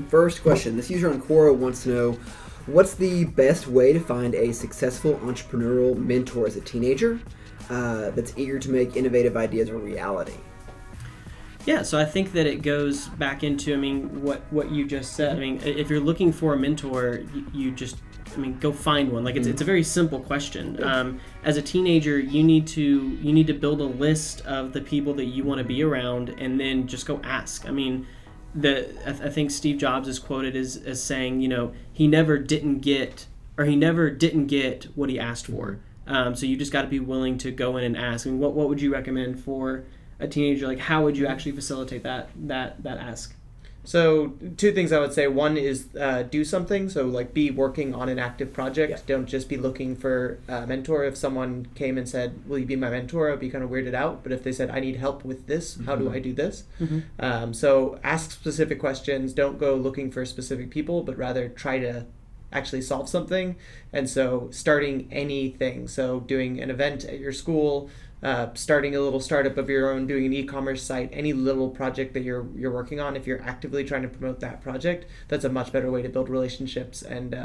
First question. This user on Quora wants to know, what's the best way to find a successful entrepreneurial mentor as a teenager that's eager to make innovative ideas a reality? Yeah, so I think that it goes back into, what you just said. If you're looking for a mentor, you just, go find one. Like it's a very simple question. As a teenager, you need to build a list of the people that you want to be around, and then just go ask. I think Steve Jobs is quoted as saying, he never didn't get what he asked for. So you just got to be willing to go in and ask. What would you recommend for a teenager? Like, how would you actually facilitate that ask? So 2 things I would say. One is do something. So like be working on an active project. Yeah. Don't just be looking for a mentor. If someone came and said, will you be my mentor? I'd be kind of weirded out. But if they said, I need help with this, how do I do this? So ask specific questions. Don't go looking for specific people, but rather try to actually solve something. And so starting anything. So doing an event at your school, starting a little startup of your own, doing an e-commerce site, any little project that you're working on, if you're actively trying to promote that project, that's a much better way to build relationships and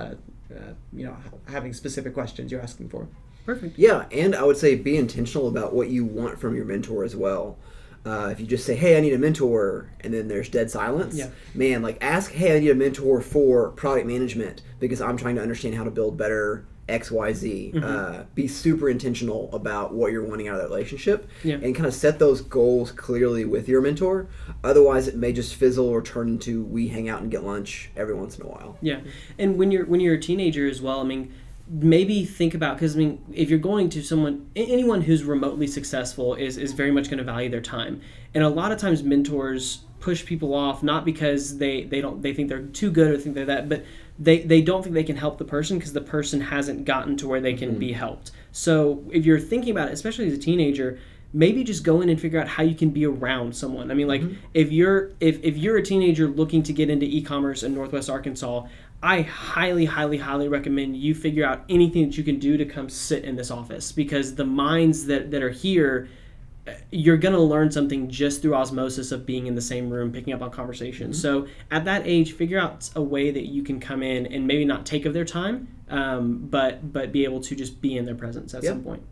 having specific questions you're asking for. Perfect. Yeah, and I would say be intentional about what you want from your mentor as well. If you just say, hey, I need a mentor, and then there's dead silence, ask, hey, I need a mentor for product management because I'm trying to understand how to build better XYZ. Be super intentional about what you're wanting out of that relationship, and kind of set those goals clearly with your mentor. Otherwise, it may just fizzle or turn into we hang out and get lunch every once in a while. Yeah, and when you're a teenager as well, maybe think about, because if you're going to anyone who's remotely successful is very much going to value their time, and a lot of times mentors push people off not because they think they're too good or think they're that, but they don't think they can help the person because the person hasn't gotten to where they can be helped. So if you're thinking about it, especially as a teenager, maybe just go in and figure out how you can be around someone. If you're a teenager looking to get into e-commerce in Northwest Arkansas, I highly, highly, highly recommend you figure out anything that you can do to come sit in this office, because the minds that are here, you're going to learn something just through osmosis of being in the same room, picking up on conversations. So at that age, figure out a way that you can come in and maybe not take of their time, but be able to just be in their presence at some point.